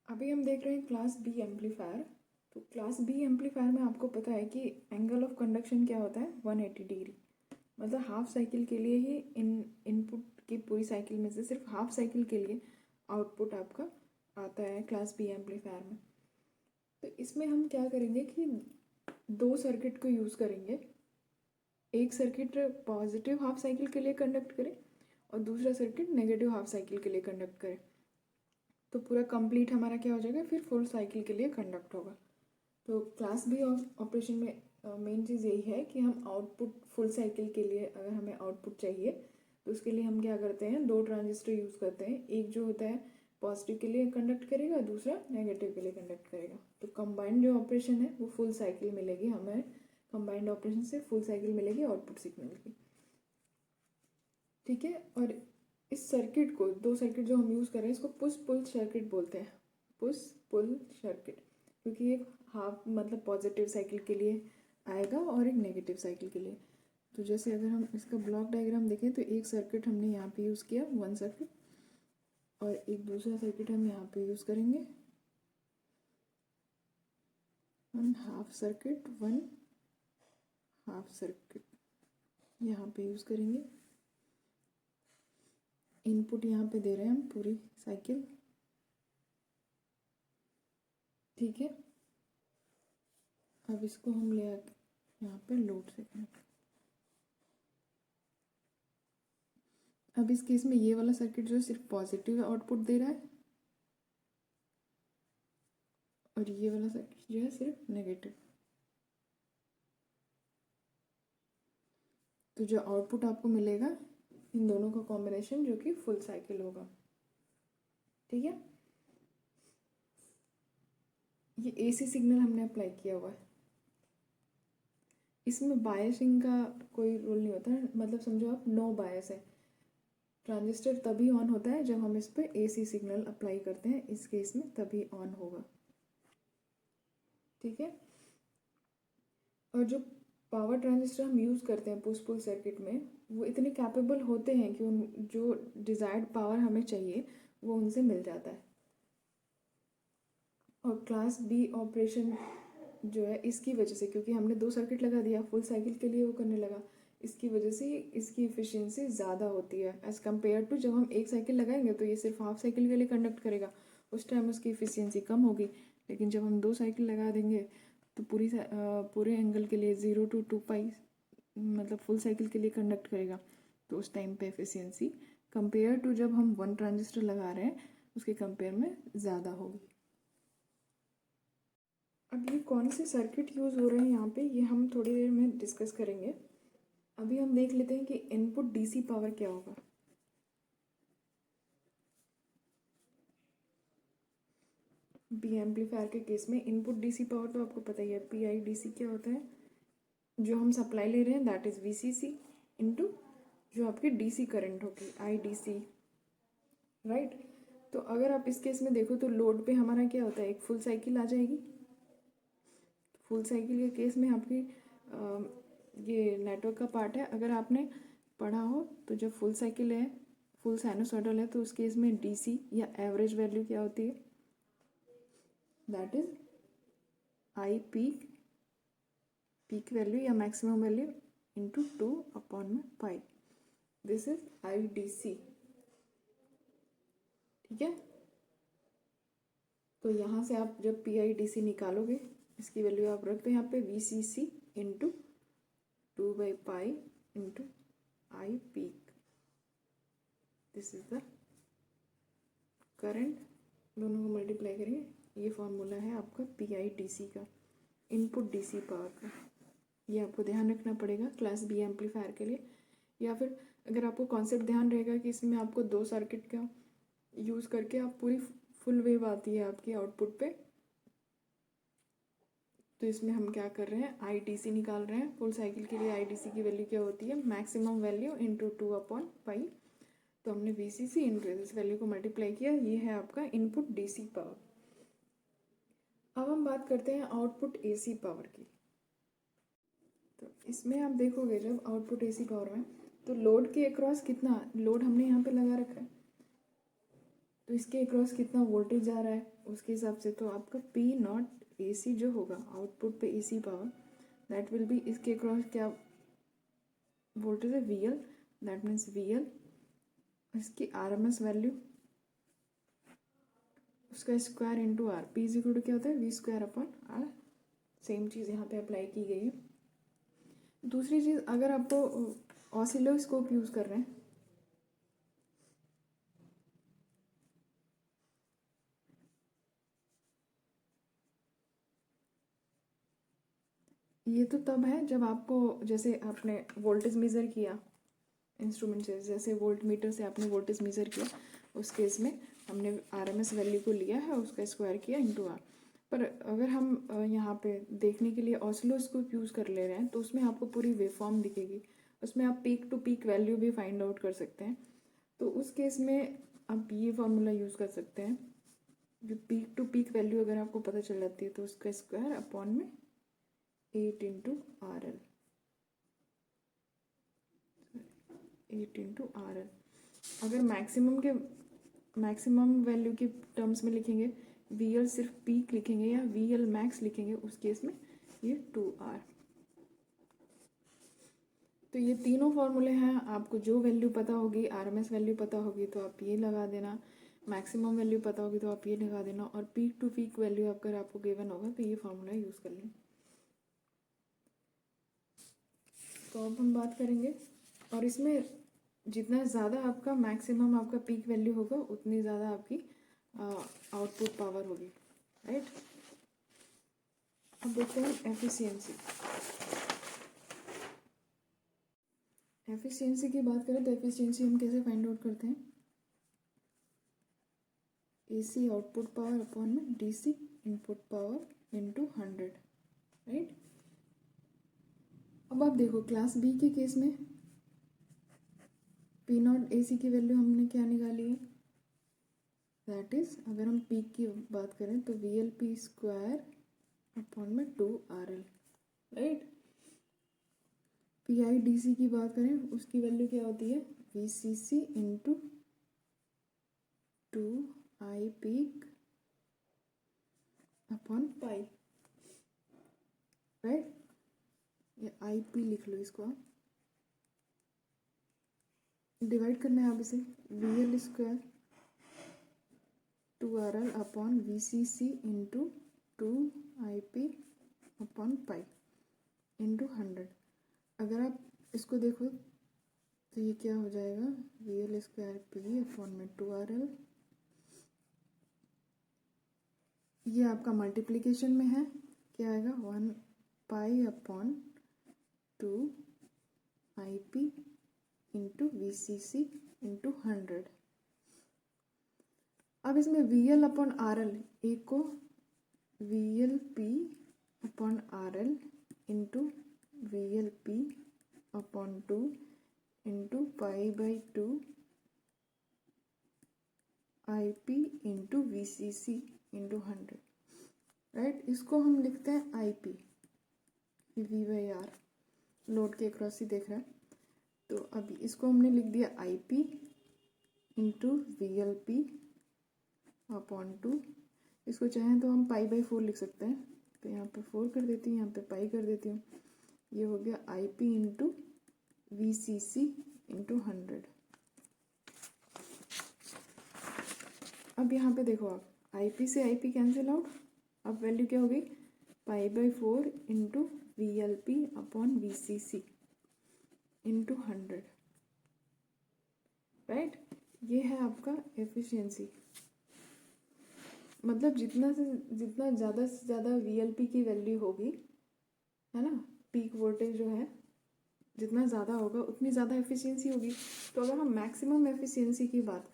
अभी हम देख रहे हैं क्लास बी एम्पलीफायर। तो क्लास बी एम्पलीफायर में आपको पता है कि एंगल ऑफ कंडक्शन क्या होता है, 180 डिग्री। मतलब हाफ साइकिल के लिए ही इनपुट की पूरी साइकिल में से सिर्फ हाफ साइकिल के लिए आउटपुट आपका आता है क्लास बी एम्पलीफायर में। तो इसमें हम क्या करेंगे कि दो सर्किट को यूज़ करेंगे। एक सर्किट पॉजिटिव हाफ साइकिल के लिए कंडक्ट करे और दूसरा सर्किट नेगेटिव हाफ साइकिल के लिए कंडक्ट करे। तो पूरा कंप्लीट हमारा क्या हो जाएगा, फिर फुल साइकिल के लिए कंडक्ट होगा। तो क्लास बी ऑपरेशन में मेन चीज़ यही है कि हम आउटपुट फुल साइकिल के लिए अगर हमें आउटपुट चाहिए तो उसके लिए हम क्या करते हैं, दो ट्रांजिस्टर यूज़ करते हैं। एक जो होता है पॉजिटिव के लिए कंडक्ट करेगा, दूसरा नेगेटिव के लिए कंडक्ट करेगा। तो कंबाइंड जो ऑपरेशन है वो फुल साइकिल मिलेगी हमें। कंबाइंड ऑपरेशन से फुल साइकिल मिलेगी आउटपुट सिग्नल की। ठीक है। और इस सर्किट को, दो सर्किट जो हम यूज़ कर रहे हैं, इसको पुश पुल सर्किट बोलते हैं। पुश पुल सर्किट, क्योंकि एक हाफ मतलब पॉजिटिव साइकिल के लिए आएगा और एक नेगेटिव साइकिल के लिए। तो जैसे अगर हम इसका ब्लॉक डायग्राम देखें तो एक सर्किट हमने यहाँ पे यूज़ किया, वन सर्किट, और एक दूसरा सर्किट हम यहाँ पे यूज़ करेंगे, one half circuit, one half circuit यहाँ पे यूज़ करेंगे। इनपुट यहाँ पे दे रहे हैं हम पूरी साइकिल। ठीक है। अब इसको हम ले आके यहाँ पे लोड से कनेक्ट। अब इस केस में ये वाला सर्किट जो है सिर्फ पॉजिटिव आउटपुट दे रहा है और ये वाला सर्किट जो है सिर्फ नेगेटिव। तो जो आउटपुट आपको मिलेगा इन दोनों का कॉम्बिनेशन, जो कि फुल साइकिल होगा। ठीक है। ये एसी सिग्नल हमने अप्लाई किया हुआ है। इसमें बायसिंग का कोई रोल नहीं होता है, मतलब समझो आप नो बायस है। ट्रांजिस्टर तभी ऑन होता है जब हम इस पर एसी सिग्नल अप्लाई करते हैं, इस केस में तभी ऑन होगा। ठीक है। और जो पावर ट्रांजिस्टर हम यूज़ करते हैं पुश पुल सर्किट में, वो इतने कैपेबल होते हैं कि उन जो डिज़ायर्ड पावर हमें चाहिए वो उनसे मिल जाता है। और क्लास बी ऑपरेशन जो है इसकी वजह से, क्योंकि हमने दो सर्किट लगा दिया, फुल साइकिल के लिए वो करने लगा, इसकी वजह से इसकी इफ़िशियंसी ज़्यादा होती है एज़ कम्पेयर टू जब हम एक साइकिल लगाएंगे तो ये सिर्फ हाफ साइकिल के लिए कंडक्ट करेगा, उस टाइम उसकी इफ़िशियंसी कम होगी। लेकिन जब हम दो साइकिल लगा देंगे तो पूरे एंगल के लिए 0 to 2 पाई मतलब फुल साइकिल के लिए कंडक्ट करेगा। तो उस टाइम पे एफिशिएंसी कंपेयर टू जब हम वन ट्रांजिस्टर लगा रहे हैं उसके कंपेयर में ज़्यादा होगी। अब ये कौन से सर्किट यूज़ हो रहे हैं यहाँ पे, ये हम थोड़ी देर में डिस्कस करेंगे। अभी हम देख लेते हैं कि इनपुट डीसी पावर क्या होगा। बी एम्पलीफायर के केस में इनपुट डीसी पावर तो आपको पता ही है, पी आई डी सी क्या होता है। जो हम सप्लाई ले रहे हैं that is V C C into जो आपकी डीसी करंट होगी, आई डी सी, राइट। तो अगर आप इस केस में देखो तो लोड पे हमारा क्या होता है, एक फुल साइकिल आ जाएगी। फुल साइकिल के केस में आपकी ये नेटवर्क का पार्ट है। अगर आपने पढ़ा हो तो जब फुल साइकिल है, फुल साइनोसॉइडल है, तो उस केस में डीसी या एवरेज वैल्यू क्या होती है, that is I peak, peak value या मैक्सिमम वैल्यू इंटू 2/पाई। This is I D C. ठीक है। तो यहाँ से आप जब पी आई डी सी निकालोगे, इसकी वैल्यू आप रख दो यहाँ पे वी सी सी इंटू 2/पाई into I peak. This is the current, दोनों को मल्टीप्लाई करेंगे, ये फॉर्मूला है आपका पी आई डी सी का, इनपुट डी सी पावर का। ये आपको ध्यान रखना पड़ेगा क्लास बी एम्पलीफायर के लिए। या फिर अगर आपको कॉन्सेप्ट ध्यान रहेगा कि इसमें आपको दो सर्किट का यूज़ करके आप पूरी फुल वेव आती है आपकी आउटपुट पे, तो इसमें हम क्या कर रहे हैं, आई डी सी निकाल रहे हैं। फुल साइकिल के लिए आई डी सी की वैल्यू क्या होती है, मैक्सिमम वैल्यू इंटू 2/पाई। तो हमने वी सी सी इंटू इस वैल्यू को मल्टीप्लाई किया, ये है आपका इनपुट डी सी पावर। अब हम बात करते हैं आउटपुट ए सी पावर की। तो इसमें आप देखोगे जब आउटपुट एसी पावर में, तो लोड के अक्रॉस कितना लोड हमने यहाँ पे लगा रखा है, तो इसके अक्रॉस कितना वोल्टेज जा रहा है उसके हिसाब से, तो आपका पी नॉट ए सी जो होगा आउटपुट पे A C power, that will be इसके अक्रॉस क्या वोल्टेज है V L, that means V L इसकी आर एम एस वैल्यू उसका square into R, P is equal to क्या होता है V square upon R. Same चीज़ यहाँ पे अप्लाई की गई है। दूसरी चीज़, अगर आपको ऑसिलोस्कोप यूज़ कर रहे हैं, ये तो तब है जब आपको, जैसे आपने वोल्टेज मेज़र किया इंस्ट्रूमेंट से, जैसे वोल्ट मीटर से आपने वोल्टेज मेज़र किया, उस केस में हमने आरएमएस वैल्यू को लिया है उसका स्क्वायर किया इंटू आर। पर अगर हम यहाँ पे देखने के लिए ऑसिलोस्कोप यूज़ कर ले रहे हैं तो उसमें आपको पूरी वेवफॉर्म दिखेगी, उसमें आप पीक टू पीक वैल्यू भी फाइंड आउट कर सकते हैं। तो उस केस में आप ये फार्मूला यूज़ कर सकते हैं, जो पीक टू पीक वैल्यू अगर आपको पता चल जाती है तो उसका स्क्वायर अपॉन में 8 into R L, 8 into R L. अगर मैक्सिमम वैल्यू के टर्म्स में लिखेंगे, वी एल सिर्फ पीक लिखेंगे या वी एल मैक्स लिखेंगे, उस केस में ये 2R। तो ये तीनों फॉर्मूले हैं, आपको जो वैल्यू पता होगी, आरएमएस वैल्यू पता होगी तो आप ये लगा देना, मैक्सिमम वैल्यू पता होगी तो आप ये लगा देना, और पीक टू पीक वैल्यू अगर आपको गिवन होगा तो ये फॉर्मूला यूज़ कर लें। तो अब हम बात करेंगे, और इसमें जितना ज़्यादा आपका मैक्सिमम आपका पीक वैल्यू होगा उतनी ज़्यादा आपकी आउटपुट पावर होगी, राइट। अब देखते हैं एफिशिएंसी। एफिशिएंसी की बात करें तो एफिशिएंसी हम कैसे फाइंड आउट करते हैं, एसी आउटपुट पावर अपॉन में DC input power into 100, right. अब आप देखो क्लास बी के केस में पी नॉट ए सी की वैल्यू हमने क्या निकाली है, दैट इज, अगर हम पीक की बात करें तो V L P square upon में 2RL, right. P I D C की बात करें उसकी वैल्यू क्या होती है, V C C into 2I peak upon pi, right. ये आई पी लिख लो, इसको आप डिवाइड करना है आप इसे, V L square 2RL upon V C C into 2IP upon pi into 100। अगर आप इसको देखो तो ये क्या हो जाएगा, we L square P upon में 2RL, ये आपका मल्टीप्लिकेशन में है, क्या आएगा 1 pi upon 2IP into V C C into 100। अब इसमें V L upon R L, एक को V L P upon R L into V L P upon 2 into pi by 2 I P into V C C into 100, right. इसको हम लिखते हैं I P, V by R load के across ही देख रहा है, तो अभी इसको हमने लिख दिया आई P into V L P upon 2, इसको चाहें तो हम पाई बाई 4 लिख सकते हैं, तो यहाँ पे 4 कर देती हूँ, यहाँ पे पाई कर देती हूँ, ये हो गया I P into V C C into 100। अब यहाँ पे देखो आप, आई पी से आई पी कैंसिल आउट, अब वैल्यू क्या होगी, pi by 4 into V L P upon V C C into 100, right. ये है आपका एफिशिएंसी, मतलब जितना ज़्यादा से ज़्यादा वी एल पी की वैल्यू होगी, है ना, पीक वोल्टेज जो है जितना ज़्यादा होगा उतनी ज़्यादा एफिशिएंसी होगी। तो अगर हम मैक्सिमम एफिशिएंसी की बात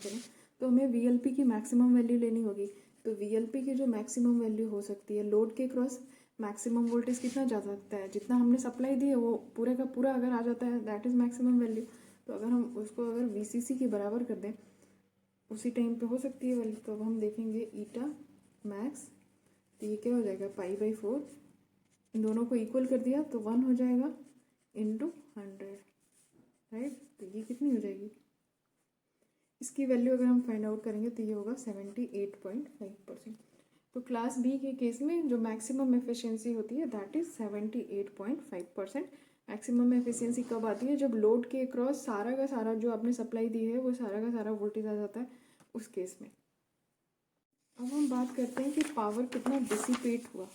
करें, तो हमें वी एल पी की मैक्सिमम वैल्यू लेनी होगी। तो वी एल पी की जो मैक्सिमम वैल्यू हो सकती है, लोड के क्रॉस मैक्सिमम वोल्टेज कितना जा सकता है, जितना हमने सप्लाई दी है वो पूरे का पूरा अगर आ जाता है, दैट इज़ मैक्सिमम वैल्यू। तो अगर हम उसको अगर वी सी सी के बराबर कर दें उसी टाइम पे हो सकती है वैल्यू, तो अब हम देखेंगे ईटा मैक्स, तो ये क्या हो जाएगा पाई बाई 4 इन दोनों को इक्वल कर दिया तो 1 हो जाएगा इंटू 100, राइट। तो ये कितनी हो जाएगी, इसकी वैल्यू अगर हम फाइंड आउट करेंगे तो ये होगा 78.5%। तो क्लास बी के केस में जो मैक्सिमम एफिशिएंसी होती है दैट इज़ 78.5%। मैक्सिमम एफिशिएंसी कब आती है, जब लोड के अक्रॉस सारा का सारा जो आपने सप्लाई दी है वो सारा का सारा वोल्टेज आ जाता है उस केस में। अब हम बात करते हैं कि पावर कितना डिसिपेट हुआ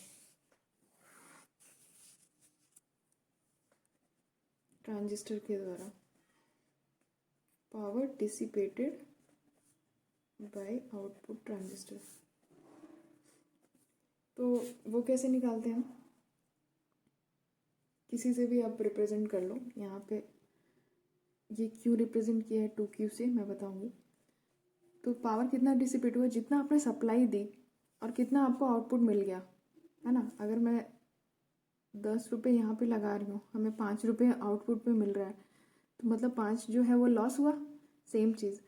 ट्रांजिस्टर के द्वारा। Power dissipated by output transistor, तो वो कैसे निकालते हैं हम, किसी से भी आप रिप्रेजेंट कर लो। यहाँ पे ये क्यों रिप्रेजेंट किया है 2Q से मैं बताऊंगी। तो पावर कितना डिसिपेट हुआ, जितना आपने सप्लाई दी और कितना आपको आउटपुट मिल गया, है ना। अगर मैं 10 रुपये यहाँ पे लगा रही हूँ, हमें 5 रुपये आउटपुट में मिल रहा है, तो मतलब 5 जो है वो लॉस हुआ। सेम चीज़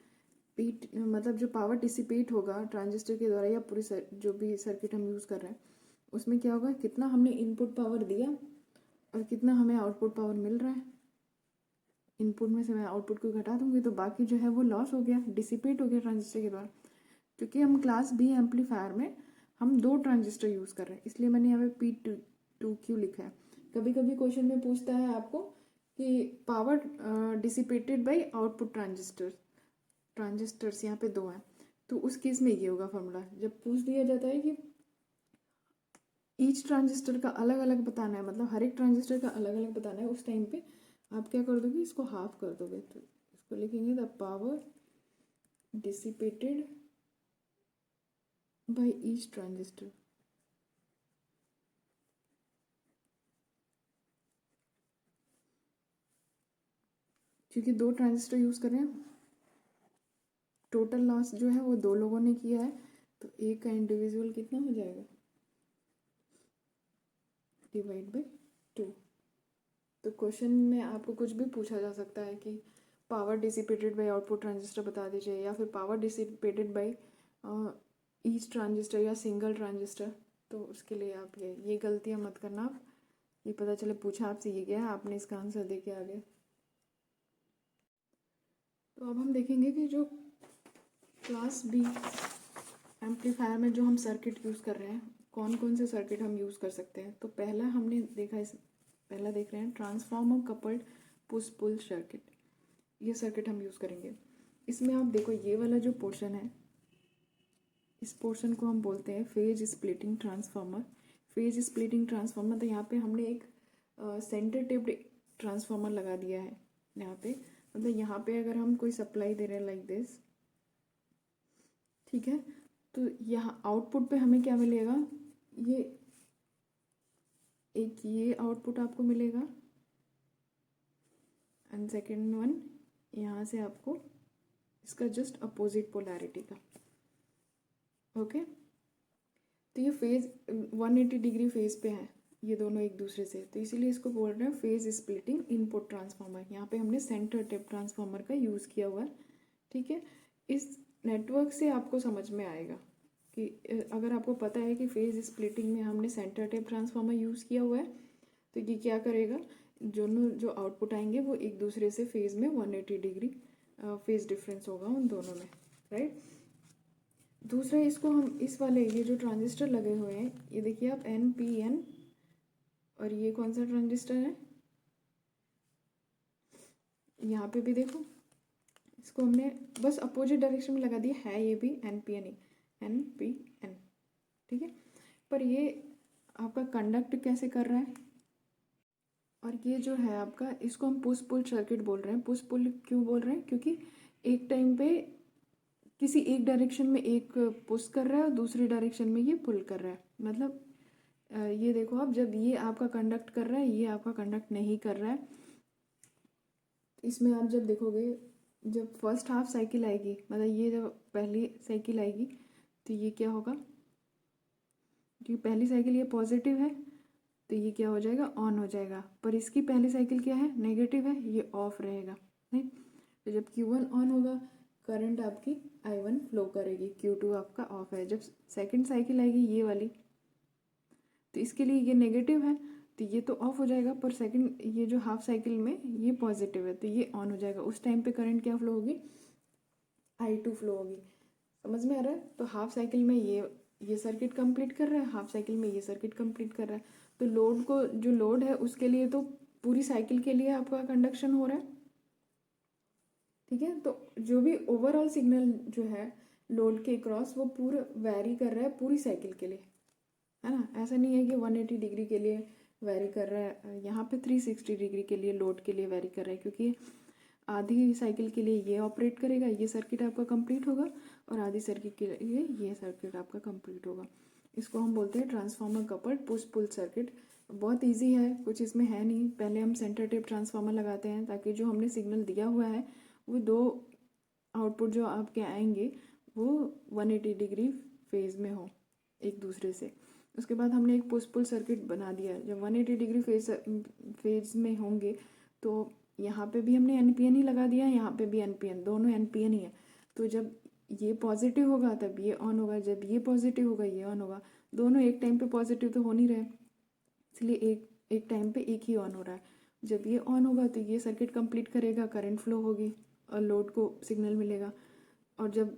पीट मतलब जो पावर डिसिपेट होगा ट्रांजिस्टर के द्वारा या पूरी जो भी सर्किट हम यूज़ कर रहे हैं उसमें क्या होगा, कितना हमने इनपुट पावर दिया और कितना हमें आउटपुट पावर मिल रहा है। इनपुट में से मैं आउटपुट को घटा दूंगी तो बाकी जो है वो लॉस हो गया, डिसिपेट हो गया ट्रांजिस्टर के द्वारा। क्योंकि हम क्लास बी एम्पलीफायर में हम 2 ट्रांजिस्टर यूज़ कर रहे हैं, इसलिए मैंने यहाँ पे P2Q लिखा है। कभी कभी क्वेश्चन में पूछता है आपको कि power dissipated by output transistors यहाँ पे 2 हैं, तो उस केस में ये होगा फॉर्मूला। जब पूछ दिया जाता है कि ईच ट्रांजिस्टर का अलग अलग बताना है, मतलब हर एक ट्रांजिस्टर का अलग अलग बताना है, उस टाइम पे आप क्या कर दोगे, इसको हाफ कर दोगे। तो इसको लिखेंगे the power dissipated by each transistor. क्योंकि 2 ट्रांजिस्टर यूज़ कर रहे हैं, टोटल लॉस जो है वो 2 लोगों ने किया है, तो एक का इंडिविजुअल कितना हो जाएगा, डिवाइड बाई 2। तो क्वेश्चन में आपको कुछ भी पूछा जा सकता है कि power dissipated by output transistor बता दीजिए, या फिर power dissipated by each transistor या सिंगल ट्रांजिस्टर। तो उसके लिए आप ये गलतियाँ मत करना। आप ये पता चले पूछा आपसे ये क्या है, आपने इसका आंसर दे के आ गए। तो अब हम देखेंगे कि जो क्लास बी एम्पलीफायर में जो हम सर्किट यूज़ कर रहे हैं, कौन कौन से सर्किट हम यूज़ कर सकते हैं। तो पहला हमने देखा, पहला देख रहे हैं transformer coupled push pull circuit. ये सर्किट हम यूज़ करेंगे। इसमें आप देखो ये वाला जो पोर्शन है, इस पोर्शन को हम बोलते हैं phase splitting transformer. Phase splitting transformer, तो यहाँ पे हमने एक सेंटर टेप्ड ट्रांसफार्मर लगा दिया है यहाँ पे। मतलब यहाँ पे अगर हम कोई सप्लाई दे रहे हैं लाइक दिस, ठीक है, तो यहाँ आउटपुट पे हमें क्या मिलेगा, ये एक ये आउटपुट आपको मिलेगा, एंड सेकेंड वन यहाँ से आपको इसका जस्ट अपोजिट पोलैरिटी का। ओके, तो ये फेज 180 डिग्री फेज पे है ये दोनों एक दूसरे से, तो इसीलिए इसको बोल रहे हैं फेज स्प्लिटिंग इनपुट ट्रांसफार्मर। यहाँ पे हमने सेंटर टेप ट्रांसफार्मर का यूज़ किया हुआ है, ठीक है। इस नेटवर्क से आपको समझ में आएगा कि अगर आपको पता है कि फेज स्प्लिटिंग में हमने सेंटर टेप ट्रांसफार्मर यूज़ किया हुआ है, तो ये क्या करेगा, जो आउटपुट आएंगे वो एक दूसरे से फेज में 180 डिग्री फेज डिफरेंस होगा उन दोनों में, राइट। दूसरा, इसको हम इस वाले ये जो ट्रांजिस्टर लगे हुए हैं, ये देखिए आप NPN, और ये कौन सा ट्रांजिस्टर है, यहाँ पे भी देखो, इसको हमने बस अपोजिट डायरेक्शन में लगा दिया है, ये भी NPN, ठीक है। पर ये आपका कंडक्ट कैसे कर रहा है, और ये जो है आपका, इसको हम पुश पुल सर्किट बोल रहे हैं। पुश पुल क्यों बोल रहे हैं, क्योंकि एक टाइम पे किसी एक डायरेक्शन में एक पुश कर रहा है और दूसरी डायरेक्शन में ये पुल कर रहा है। मतलब ये देखो आप, जब ये आपका कंडक्ट कर रहा है, ये आपका कंडक्ट नहीं कर रहा है, इसमें आप जब देखोगे, जब फर्स्ट हाफ साइकिल आएगी, मतलब ये जब पहली साइकिल आएगी, तो ये क्या होगा, क्योंकि पहली साइकिल ये पॉजिटिव है तो ये क्या हो जाएगा, ऑन हो जाएगा। पर इसकी पहली साइकिल क्या है, नेगेटिव है, ये ऑफ रहेगा, नहीं। तो जब Q1 ऑन होगा, करंट आपकी I1 फ्लो करेगी, Q2 आपका ऑफ है। जब सेकंड साइकिल आएगी ये वाली, तो इसके लिए ये नेगेटिव है, तो ये तो ऑफ हो जाएगा, पर सेकंड ये जो हाफ साइकिल में ये पॉजिटिव है तो ये ऑन हो जाएगा। उस टाइम पे करंट क्या फ्लो होगी, I2 फ्लो होगी। समझ में आ रहा है? तो हाफ साइकिल में ये सर्किट कंप्लीट कर रहा है, हाफ साइकिल में ये सर्किट कंप्लीट कर रहा है। तो लोड को, जो लोड है उसके लिए तो पूरी साइकिल के लिए आपका कंडक्शन हो रहा है। ठीक है, तो जो भी ओवरऑल सिग्नल जो है लोड के क्रॉस वो पूरा वैरी कर रहा है पूरी साइकिल के लिए, है ना। ऐसा नहीं है कि 180 डिग्री के लिए वैरी कर रहा है, यहाँ पे 360 डिग्री के लिए लोड के लिए वैरी कर रहा है, क्योंकि आधी साइकिल के लिए ये ऑपरेट करेगा, ये सर्किट आपका कंप्लीट होगा, और आधी सर्किट के लिए ये सर्किट आपका कंप्लीट होगा। इसको हम बोलते हैं transformer coupled push pull circuit. बहुत इजी है, कुछ इसमें है नहीं। पहले हम सेंटर टेप ट्रांसफार्मर लगाते हैं ताकि जो हमने सिग्नल दिया हुआ है वो दो आउटपुट जो आपके आएंगे वो 180 डिग्री फेज में हो एक दूसरे से। उसके बाद हमने एक पुश पुल सर्किट बना दिया। जब 180 डिग्री फेज में होंगे तो यहाँ पे भी हमने NPN ही लगा दिया, यहाँ पे भी NPN, दोनों NPN ही है। तो जब ये पॉजिटिव होगा तब ये ऑन होगा, जब ये पॉजिटिव होगा ये ऑन होगा। दोनों एक टाइम पे पॉजिटिव तो हो नहीं रहे, इसलिए एक टाइम पे एक ही ऑन हो रहा है। जब ये ऑन होगा तो ये सर्किट कंप्लीट करेगा, करंट फ्लो होगी और लोड को सिग्नल मिलेगा। और जब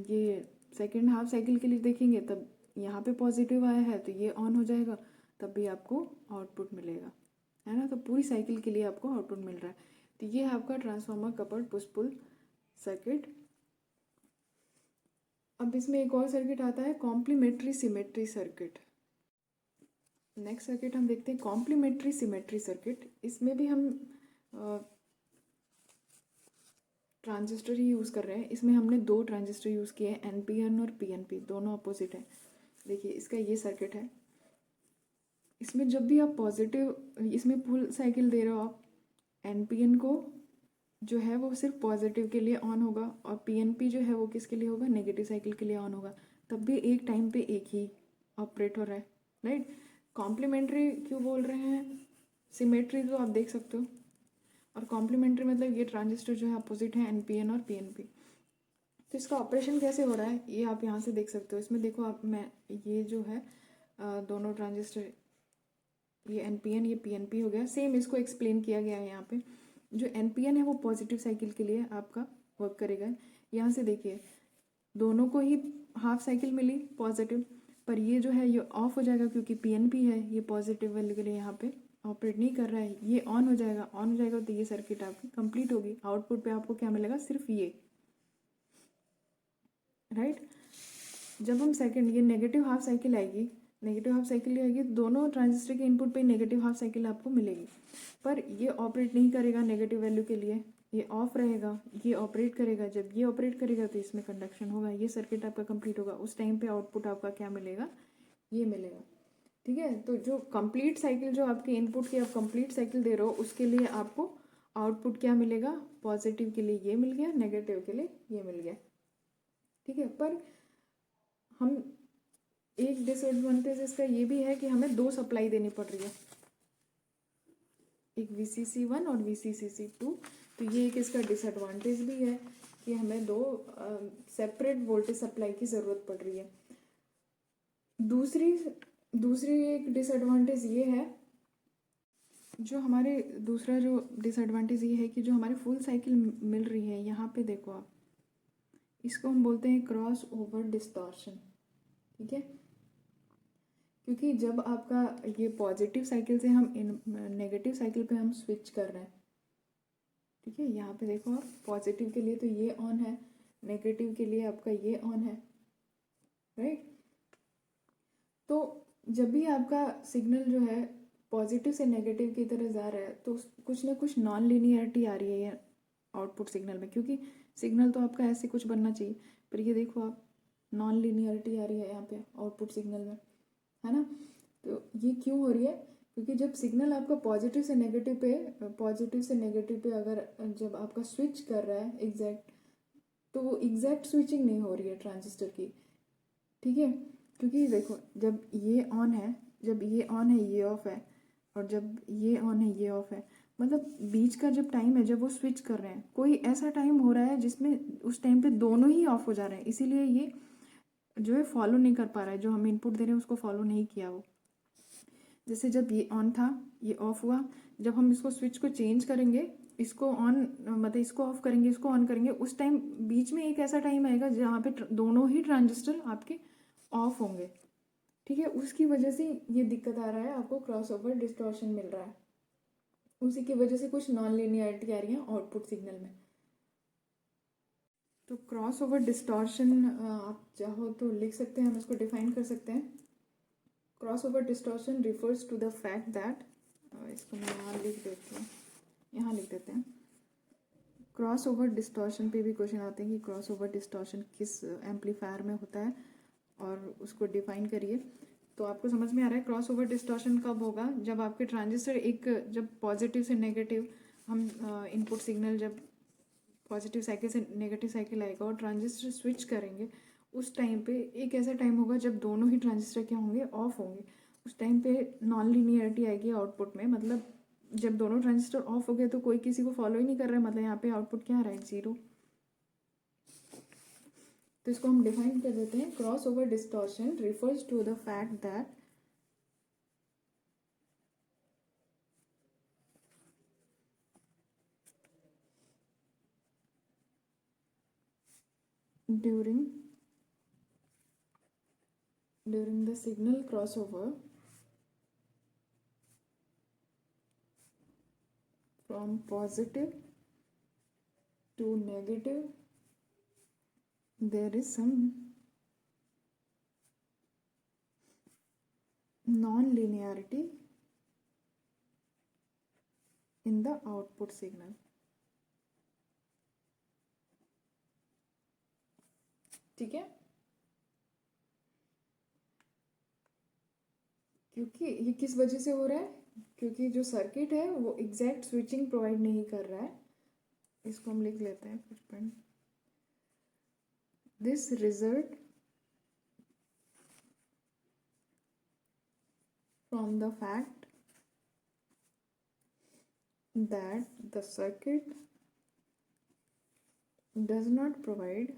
ये सेकेंड हाफ साइकिल के लिए देखेंगे तब यहाँ पे पॉजिटिव आया है तो ये ऑन हो जाएगा, तब भी आपको आउटपुट मिलेगा, है ना। तो पूरी साइकिल के लिए आपको आउटपुट मिल रहा है। तो ये है आपका transformer coupled push pull circuit. अब इसमें एक और सर्किट आता है complementary symmetry circuit. Next circuit हम देखते हैं कॉम्प्लीमेंट्री सिमेट्री सर्किट। इसमें भी हम ट्रांजिस्टर ही यूज़ कर रहे हैं। इसमें हमने दो ट्रांजिस्टर यूज़ किए हैं, NPN और PNP, दोनों अपोजिट हैं। देखिए इसका ये सर्किट है। इसमें जब भी आप पॉजिटिव, इसमें फुल साइकिल दे रहे हो आप, NPN को जो है वो सिर्फ पॉजिटिव के लिए ऑन होगा और PNP जो है वो किसके लिए होगा, नेगेटिव साइकिल के लिए ऑन होगा। तब भी एक टाइम पे एक ही ऑपरेट हो रहा है, राइट। कॉम्प्लीमेंट्री क्यों बोल रहे हैं, सिमेट्री तो आप देख सकते हो, और कॉम्प्लीमेंट्री मतलब ये ट्रांजिस्टर जो है अपोजिट है NPN और PNP। तो इसका ऑपरेशन कैसे हो रहा है ये आप यहाँ से देख सकते हो। इसमें देखो आप, मैं ये जो है दोनों ट्रांजिस्टर, ये NPN ये PNP हो गया। सेम इसको एक्सप्लेन किया गया है यहाँ पे। जो NPN है वो पॉजिटिव साइकिल के लिए आपका वर्क करेगा। यहाँ से देखिए दोनों को ही हाफ साइकिल मिली पॉजिटिव, पर ये जो है ये ऑफ हो जाएगा क्योंकि PNP है, ये पॉजिटिव वैल्यू के लिए यहाँ पे ऑपरेट नहीं कर रहा है। ये ऑन हो जाएगा, ऑन हो जाएगा तो ये सर्किट आपकी कंप्लीट होगी। आउटपुट पे आपको क्या मिलेगा, सिर्फ ये, राइट। जब हम सेकंड, ये नेगेटिव हाफ साइकिल आएगी, नेगेटिव हाफ साइकिल आएगी, दोनों ट्रांजिस्टर के इनपुट पे नेगेटिव हाफ साइकिल आपको मिलेगी, पर ये ऑपरेट नहीं करेगा नेगेटिव वैल्यू के लिए, ये ऑफ रहेगा, ये ऑपरेट करेगा। जब ये ऑपरेट करेगा तो इसमें कंडक्शन होगा, ये सर्किट आपका कंप्लीट होगा। उस टाइम पे आउटपुट आपका क्या मिलेगा, ये मिलेगा, ठीक है। तो जो कंप्लीट साइकिल, जो आपके इनपुट की आप कंप्लीट साइकिल दे रहे हो, उसके लिए आपको आउटपुट क्या मिलेगा, पॉजिटिव के लिए ये मिल गया, नेगेटिव के लिए ये मिल गया, ठीक है। पर हम, एक डिसएडवांटेज इसका ये भी है कि हमें दो सप्लाई देनी पड़ रही है, एक VCC1 और VCC2। तो ये एक इसका डिसएडवांटेज भी है कि हमें दो सेपरेट वोल्टेज सप्लाई की ज़रूरत पड़ रही है। दूसरी एक डिसएडवांटेज ये है, जो हमारे दूसरा जो डिसएडवांटेज ये है कि जो हमारे फुल साइकिल मिल रही है, यहाँ पे देखो आप, इसको हम बोलते हैं क्रॉस ओवर डिस्टॉर्शन, ठीक है। क्योंकि जब आपका ये पॉजिटिव साइकिल से हम नेगेटिव साइकिल पे हम स्विच कर रहे हैं, ठीक है। यहाँ पे देखो आप, पॉजिटिव के लिए तो ये ऑन है, नेगेटिव के लिए आपका ये ऑन है, राइट। तो जब भी आपका सिग्नल जो है पॉजिटिव से नेगेटिव की तरह जा रहा है तो कुछ ना कुछ नॉन लीनियरिटी आ रही है ये आउटपुट सिग्नल में, क्योंकि सिग्नल तो आपका ऐसे कुछ बनना चाहिए, पर ये देखो आप, नॉन लीनियरिटी आ रही है यहाँ पे आउटपुट सिग्नल में, है ना। तो ये क्यों हो रही है, क्योंकि जब सिग्नल आपका पॉजिटिव से नेगेटिव पे अगर जब आपका स्विच कर रहा है एग्जैक्ट, तो वो एग्जैक्ट स्विचिंग नहीं हो रही है ट्रांजिस्टर की, ठीक है। क्योंकि देखो जब ये ऑन है, जब ये ऑन है ये ऑफ है, और जब ये ऑन है ये ऑफ है, मतलब बीच का जब टाइम है जब वो स्विच कर रहे हैं, कोई ऐसा टाइम हो रहा है जिसमें उस टाइम पे दोनों ही ऑफ हो जा रहे हैं, इसीलिए ये जो है फॉलो नहीं कर पा रहा है, जो हम इनपुट दे रहे हैं उसको फॉलो नहीं किया वो। जैसे जब ये ऑन था, ये ऑफ हुआ, जब हम इसको स्विच को चेंज करेंगे, इसको ऑन मतलब इसको ऑफ करेंगे, इसको ऑन करेंगे, उस टाइम बीच में एक ऐसा टाइम आएगा जहाँ पे दोनों ही ट्रांजिस्टर आपके ऑफ होंगे, ठीक है। उसकी वजह से ये दिक्कत आ रहा है, आपको क्रॉस ओवर डिस्टॉर्शन मिल रहा है, उसी की वजह से कुछ नॉन लिनियरिटी आ रही है आउटपुट सिग्नल में। तो क्रॉस ओवर डिस्टॉर्शन आप चाहो तो लिख सकते हैं, हम इसको डिफाइन कर सकते हैं। Cross over distortion refers to the fact that, इसको मैं यहाँ लिख देती हूँ, यहाँ लिख देते हैं। क्रॉस ओवर डिस्टॉर्शन पे भी क्वेश्चन आते हैं कि क्रॉस ओवर डिस्टॉर्शन किस एम्पलीफायर में होता है और उसको डिफाइन करिए। तो आपको समझ में आ रहा है क्रॉस ओवर डिस्टॉर्शन कब होगा, जब आपके ट्रांजिस्टर जब पॉजिटिव से नेगेटिव हम इनपुट सिग्नल जब पॉजिटिव साइकिल से नेगेटिव साइकिल आएगा और ट्रांजिस्टर स्विच करेंगे, उस टाइम पे एक ऐसा टाइम होगा जब दोनों ही ट्रांजिस्टर क्या होंगे, ऑफ होंगे। उस टाइम पे नॉन लीनियरिटी आएगी आउटपुट में, मतलब जब दोनों ट्रांजिस्टर ऑफ हो गए तो कोई किसी को फॉलो ही नहीं कर रहा है, मतलब यहाँ पे आउटपुट क्या आ रहा है, 0। तो इसको हम डिफाइन कर देते हैं। Cross over distortion refers to the fact that during the signal crossover from positive to negative, there is some non-linearity in the output signal. ठीक है, क्योंकि ये किस वजह से हो रहा है, क्योंकि जो सर्किट है वो एग्जैक्ट स्विचिंग प्रोवाइड नहीं कर रहा है। इसको हम लिख लेते हैं कुछ point. This result from the fact that the circuit does not provide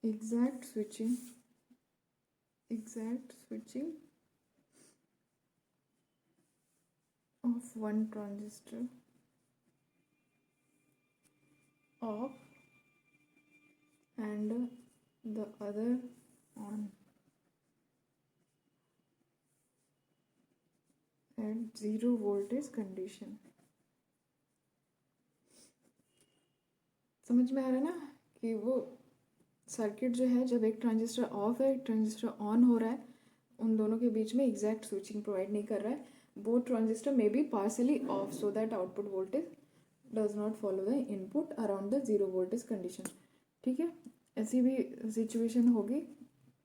exact switching of one transistor off and the other on at 0 voltage condition। समझ में आ रहा है ना कि वो सर्किट जो है, जब एक ट्रांजिस्टर ऑफ है एक ट्रांजिस्टर ऑन हो रहा है, उन दोनों के बीच में एग्जैक्ट स्विचिंग प्रोवाइड नहीं कर रहा है। Both transistor may be partially off so that output voltage does not follow the input around the 0 voltage condition. ठीक है, ऐसी भी सिचुएशन होगी,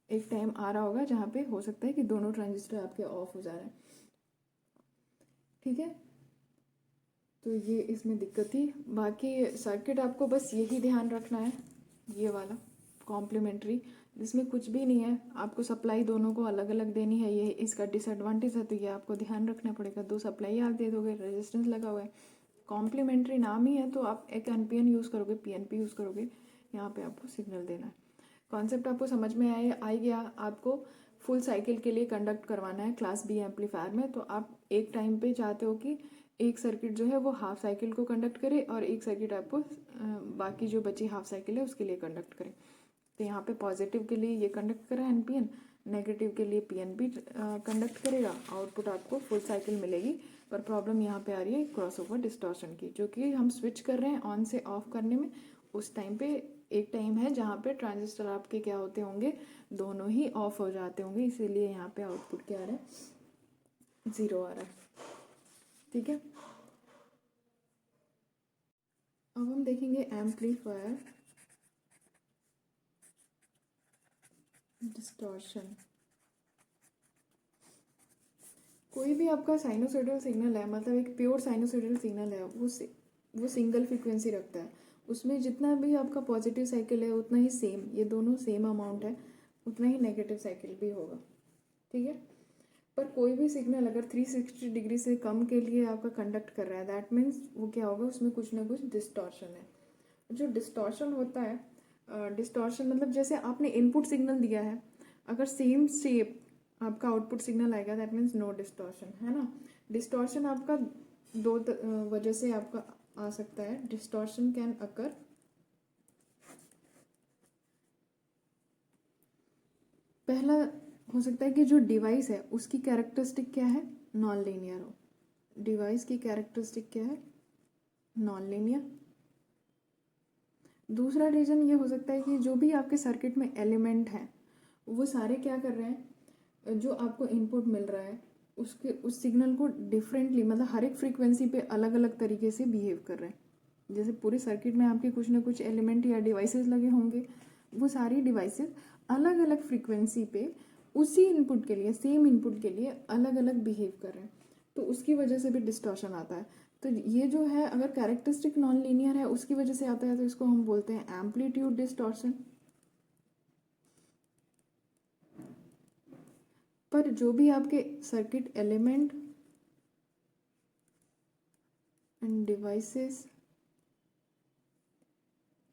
एक टाइम आ रहा होगा जहाँ पे हो सकता है कि दोनों ट्रांजिस्टर आपके ऑफ हो जा रहे हैं। ठीक है, तो ये इसमें दिक्कत थी। बाकी सर्किट आपको बस यही ध्यान रखना है, ये वाला कॉम्प्लीमेंट्री, जिसमें कुछ भी नहीं है, आपको सप्लाई दोनों को अलग अलग देनी है, ये इसका डिसएडवांटेज है, तो ये आपको ध्यान रखना पड़ेगा। 2 सप्लाई आप दे दोगे, रेजिस्टेंस लगा हुआ है, कॉम्प्लीमेंट्री नाम ही है, तो आप एक एनपीएन यूज़ करोगे, पीएनपी यूज़ करोगे, यहाँ पे आपको सिग्नल देना है। कॉन्सेप्ट आपको समझ में आ गया। आपको फुल साइकिल के लिए कंडक्ट करवाना है क्लास बी एम्पलीफायर में, तो आप एक टाइम पे चाहते हो कि एक सर्किट जो है वो हाफ साइकिल को कंडक्ट करे और एक सर्किट आपको बाकी जो बची हाफ साइकिल है उसके लिए कंडक्ट करे। तो यहाँ पे पॉजिटिव के लिए ये कंडक्ट करा एनपीएन, नेगेटिव के लिए पीएनपी कंडक्ट करेगा, आउटपुट आपको फुल साइकिल मिलेगी। पर प्रॉब्लम यहाँ पे आ रही है क्रॉसओवर डिस्टॉर्शन की, जो कि हम स्विच कर रहे हैं ऑन से ऑफ करने में। उस टाइम पे एक टाइम है जहाँ पे ट्रांजिस्टर आपके क्या होते होंगे, दोनों ही ऑफ हो जाते होंगे, इसीलिए यहाँ पे आउटपुट क्या आ रहा है, 0 आ रहा है। ठीक है, अब हम देखेंगे एम्पलीफायर डिस्टॉर्शन। कोई भी आपका साइनोसॉइडल सिग्नल है, मतलब एक प्योर साइनोसॉइडल सिग्नल है, वो सिंगल फ्रीक्वेंसी रखता है, उसमें जितना भी आपका पॉजिटिव साइकिल है उतना ही सेम, ये दोनों सेम अमाउंट है, उतना ही नेगेटिव साइकिल भी होगा। ठीक है, पर कोई भी सिग्नल अगर 360 डिग्री से कम के लिए आपका कंडक्ट कर रहा है, दैट मीन्स वो क्या होगा, उसमें कुछ ना कुछ डिस्टॉर्शन है। जो डिस्टॉर्शन होता है डिस्टॉर्शन मतलब जैसे आपने इनपुट सिग्नल दिया है, अगर सेम शेप आपका आउटपुट सिग्नल आएगा दैट मीन्स नो डिस्टॉर्शन, है ना। डिस्टॉर्शन आपका दो वजह से आपका आ सकता है। डिस्टॉर्शन कैन अकर, पहला हो सकता है कि जो डिवाइस है उसकी कैरेक्टरिस्टिक क्या है, नॉन लीनियर हो। डिवाइस की कैरेक्टरिस्टिक क्या है, नॉन लीनियर। दूसरा रीज़न ये हो सकता है कि जो भी आपके सर्किट में एलिमेंट हैं वो सारे क्या कर रहे हैं, जो आपको इनपुट मिल रहा है उसके उस सिग्नल को डिफरेंटली, मतलब हर एक फ्रीक्वेंसी पे अलग अलग तरीके से बिहेव कर रहे हैं। जैसे पूरे सर्किट में आपके कुछ ना कुछ एलिमेंट या डिवाइसेस लगे होंगे, वो सारी डिवाइसेस अलग अलग फ्रीक्वेंसी पे उसी इनपुट के लिए, सेम इनपुट के लिए अलग अलग बिहेव कर रहे हैं, तो उसकी वजह से भी डिस्टॉर्शन आता है। तो ये जो है अगर कैरेक्टरिस्टिक नॉन लीनियर है उसकी वजह से आता है तो इसको हम बोलते हैं एम्पलीट्यूड डिस्टॉर्शन। पर जो भी आपके सर्किट एलिमेंट एंड डिवाइसेस,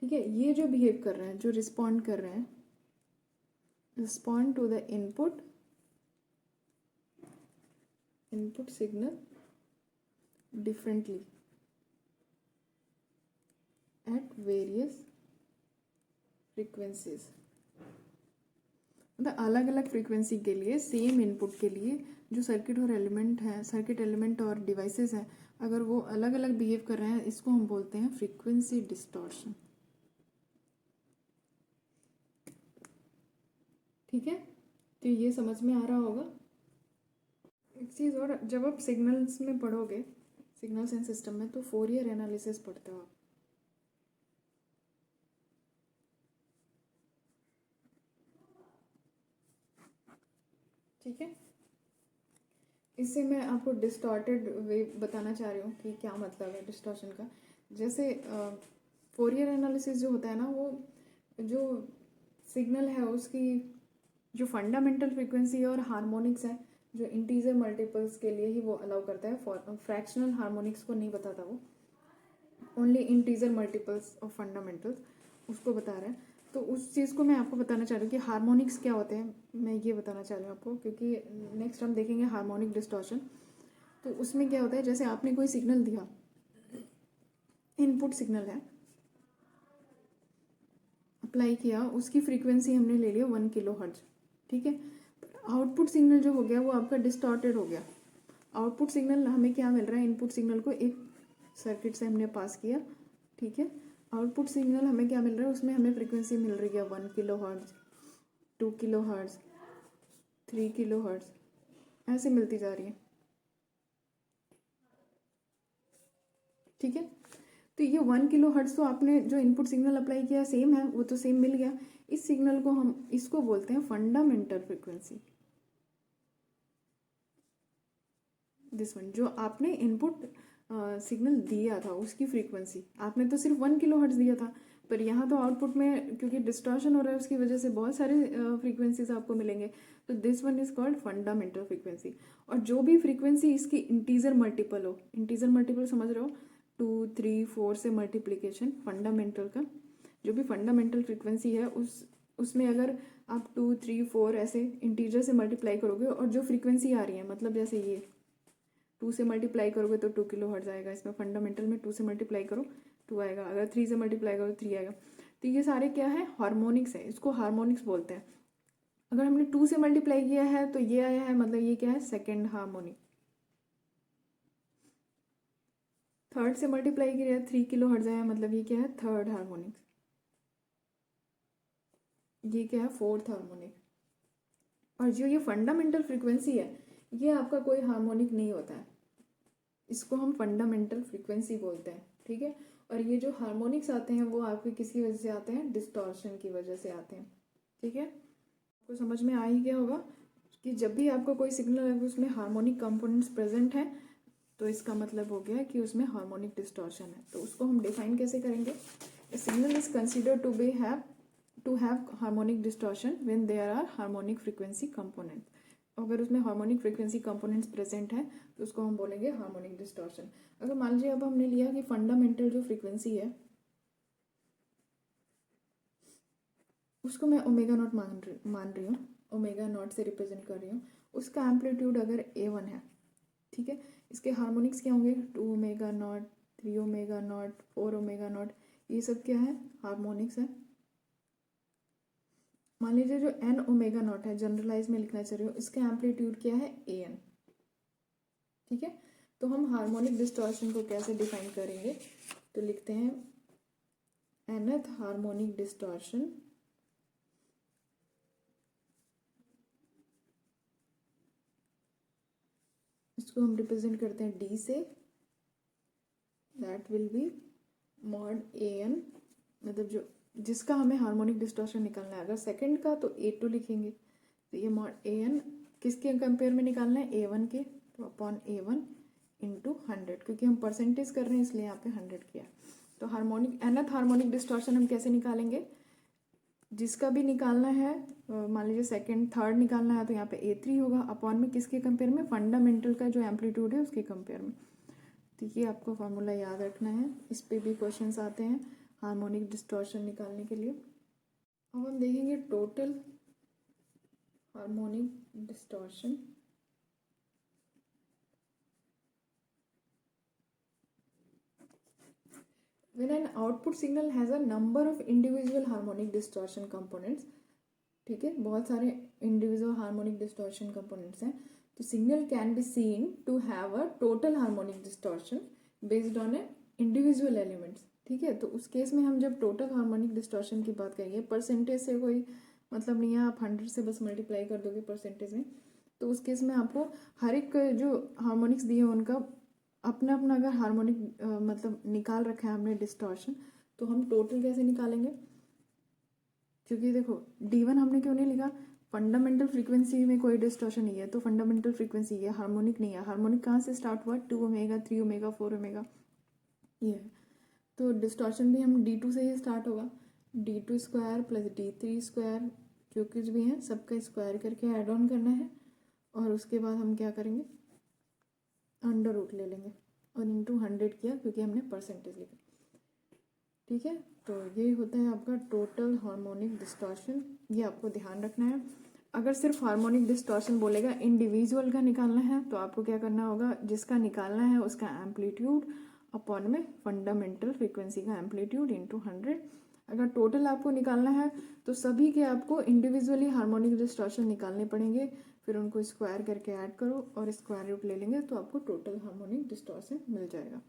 ठीक है, ये जो बिहेव कर रहे हैं, जो रिस्पॉन्ड कर रहे हैं, respond to the input signal differently at various frequencies, मतलब अलग अलग फ्रीक्वेंसी के लिए सेम इनपुट के लिए जो सर्किट और एलिमेंट हैं, सर्किट एलिमेंट और डिवाइसेस हैं, अगर वो अलग अलग बिहेव कर रहे हैं, इसको हम बोलते हैं फ्रीक्वेंसी डिस्टॉर्शन। ठीक है, तो ये समझ में आ रहा होगा। एक चीज़ और, जब आप सिग्नल्स में पढ़ोगे, सिग्नल्स एंड सिस्टम में, तो फोरियर एनालिसिस पढ़ते हो आप। ठीक है, इससे मैं आपको डिस्टॉर्टेड वे बताना चाह रही हूँ कि क्या मतलब है डिस्टॉर्शन का। जैसे फोरियर एनालिसिस जो होता है ना, वो जो सिग्नल है उसकी जो फंडामेंटल फ्रीक्वेंसी और हार्मोनिक्स है, जो इंटीजर मल्टीपल्स के लिए ही वो अलाउ करता है, फ्रैक्शनल हार्मोनिक्स को नहीं बताता वो, only integer multiples of fundamentals उसको बता रहा है। तो उस चीज़ को मैं आपको बताना चाह रही हूँ कि हार्मोनिक्स क्या होते हैं, मैं ये बताना चाह रही हूँ आपको, क्योंकि नेक्स्ट हम देखेंगे हार्मोनिक डिस्टॉर्शन। तो उसमें क्या होता है, जैसे आपने कोई सिग्नल दिया, इनपुट सिग्नल है, अप्लाई किया, उसकी फ्रीक्वेंसी हमने ले लिया 1 किलोहर्ट्ज, ठीक है। आउटपुट सिग्नल जो हो गया वो आपका डिस्टॉर्टेड हो गया। आउटपुट सिग्नल हमें क्या मिल रहा है, इनपुट सिग्नल को एक सर्किट से हमने पास किया, ठीक है। आउटपुट सिग्नल हमें क्या मिल रहा है, उसमें हमें फ्रीक्वेंसी मिल रही है 1 किलोहर्ट्ज, 2 किलोहर्ट्ज, 3 किलोहर्ट्ज, ऐसे मिलती जा रही है, ठीक है। तो ये 1 किलोहर्ट्ज तो आपने जो इनपुट सिग्नल अप्लाई किया सेम है, वो तो सेम मिल गया। इस सिग्नल को हम इसको बोलते हैं फंडामेंटल फ्रीक्वेंसी। दिस वन, जो आपने इनपुट सिग्नल दिया था उसकी फ्रीक्वेंसी, आपने तो सिर्फ 1 किलोहर्ट्ज दिया था, पर यहाँ तो आउटपुट में क्योंकि डिस्टॉर्शन हो रहा है उसकी वजह से बहुत सारे फ्रीक्वेंसीज आपको मिलेंगे, तो this one is called fundamental frequency. और जो भी फ्रीक्वेंसी इसकी इंटीजर मल्टीपल हो, इंटीजर मल्टीपल समझ रहे हो, 2, 3, 4 से मल्टीप्लीकेशन फंडामेंटल का, जो भी फंडामेंटल फ्रीक्वेंसी है उसमें अगर आप 2, 3, 4 ऐसे इंटीजर से मल्टीप्लाई करोगे, और जो फ्रीक्वेंसी आ रही है, मतलब जैसे ये 2 से मल्टीप्लाई करोगे तो 2 किलोहर्ट्ज आएगा, इसमें फंडामेंटल में 2 से मल्टीप्लाई करो 2 आएगा, अगर 3 से मल्टीप्लाई करो 3 आएगा। तो ये सारे क्या है, हार्मोनिक्स है, इसको हार्मोनिक्स बोलते हैं। अगर हमने 2 से मल्टीप्लाई किया है तो ये आया है, मतलब ये क्या है, सेकेंड हार्मोनिक। थर्ड से मल्टीप्लाई किया है, 3 किलोहर्ट्ज आया, मतलब ये क्या है, थर्ड हार्मोनिक। ये क्या है, फोर्थ हार्मोनिक। और जो ये फंडामेंटल फ्रीक्वेंसी है, ये आपका कोई हार्मोनिक नहीं होता है, इसको हम फंडामेंटल फ्रीक्वेंसी बोलते हैं, ठीक है। और ये जो हार्मोनिक्स आते हैं वो आपके किसकी वजह से आते हैं, डिस्टॉर्शन की वजह से आते हैं, ठीक है। आपको समझ में आ ही गया होगा कि जब भी आपको कोई सिग्नल है उसमें हार्मोनिक कंपोनेंट्स प्रेजेंट हैं, तो इसका मतलब हो गया कि उसमें हार्मोनिक डिस्टॉर्शन है। तो उसको हम डिफाइन कैसे करेंगे, signal is considered to have harmonic distortion when there are harmonic frequency component. अगर उसमें हार्मोनिक फ्रीक्वेंसी कंपोनेंट्स प्रेजेंट है तो उसको हम बोलेंगे हार्मोनिक डिस्टॉर्शन। अगर मान लीजिए अब हमने लिया कि फंडामेंटल जो फ्रीक्वेंसी है उसको मैं ओमेगा नॉट मान रही हूँ, ओमेगा नॉट से रिप्रेजेंट कर रही हूँ। उसका एम्पलीट्यूड अगर A1 है, ठीक है, इसके हार्मोनिक्स क्या होंगे, 2 omega naught, 3 omega naught, 4 omega naught, ये सब क्या है, हार्मोनिक्स है। मान लीजिए जो n ओमेगा नॉट है, जनरलाइज में लिखना चाह रही हूँ, इसका एम्पलीट्यूड क्या है, AN, ठीक है। तो हम हार्मोनिक डिस्टॉर्शन को कैसे डिफाइन करेंगे, तो लिखते हैं nth हार्मोनिक डिस्टॉर्शन इसको हम रिप्रेजेंट करते हैं D से, that will B mod AN, मतलब जो जिसका हमें हार्मोनिक डिस्टॉर्शन निकालना है। अगर सेकंड का तो A2 लिखेंगे, तो ये मॉड AN किसके कंपेयर में निकालना है, A1 के, तो अपॉन A1 इंटू 100, क्योंकि हम परसेंटेज कर रहे हैं इसलिए यहाँ पे 100 किया। तो हार्मोनिक nth हार्मोनिक डिस्टॉर्शन हम कैसे निकालेंगे, जिसका भी निकालना है, मान लीजिए सेकंड थर्ड निकालना है, तो यहाँ पे A3 होगा, अपॉन में किसके कंपेयर में, फंडामेंटल का जो एम्पलीट्यूड है उसके कंपेयर में। तो ये आपको फार्मूला याद रखना है, इस पे भी क्वेश्चंस आते हैं हार्मोनिक डिस्टॉर्शन निकालने के लिए। अब हम देखेंगे total harmonic distortion. When an output signal has a number of individual harmonic distortion components, ठीक है, बहुत सारे इंडिविजुअल हार्मोनिक डिस्टॉर्शन कंपोनेंट्स हैं, तो signal can be seen to have a total harmonic distortion based on a individual elements, ठीक है। तो उस केस में हम जब टोटल हार्मोनिक डिस्टॉर्शन की बात करेंगे, परसेंटेज से कोई मतलब नहीं है, आप 100 से बस मल्टीप्लाई कर दोगे परसेंटेज में, तो उस केस में आपको हर एक जो हार्मोनिक्स दिए हैं उनका अपना अपना अगर हार्मोनिक मतलब निकाल रखा है हमने डिस्टॉर्शन, तो हम टोटल कैसे निकालेंगे, क्योंकि देखो D1 हमने क्यों नहीं लिखा, फंडामेंटल फ्रीक्वेंसी में कोई डिस्टॉर्शन नहीं है, तो फंडामेंटल फ्रीक्वेंसी है, हार्मोनिक नहीं है। हार्मोनिक कहाँ से स्टार्ट हुआ, 2 ओमेगा, 3 ओमेगा, 4 ओमेगा, ये है। तो डिस्टॉर्शन भी हम D2 से ही स्टार्ट होगा, D2 square plus D3 square, जो कुछ भी है सबका स्क्वायर करके ऐड ऑन करना है, और उसके बाद हम क्या करेंगे, अंडर रूट ले लेंगे और इंटू 100 किया, क्योंकि हमने परसेंटेज लिखा, ठीक है। तो ये होता है आपका टोटल हार्मोनिक डिस्टॉर्शन, ये आपको ध्यान रखना है। अगर सिर्फ हार्मोनिक डिस्टॉर्शन बोलेगा, इंडिविजुअल का निकालना है, तो आपको क्या करना होगा, जिसका निकालना है उसका एम्पलीट्यूड अपॉन में फंडामेंटल फ्रीक्वेंसी का एम्पलीट्यूड इंटू 100। अगर टोटल आपको निकालना है तो सभी के आपको इंडिविजुअली हार्मोनिक डिस्टॉर्शन निकालने पड़ेंगे, फिर उनको स्क्वायर करके ऐड करो और स्क्वायर रूट ले लेंगे, तो आपको टोटल हार्मोनिक डिस्टॉर्शन मिल जाएगा।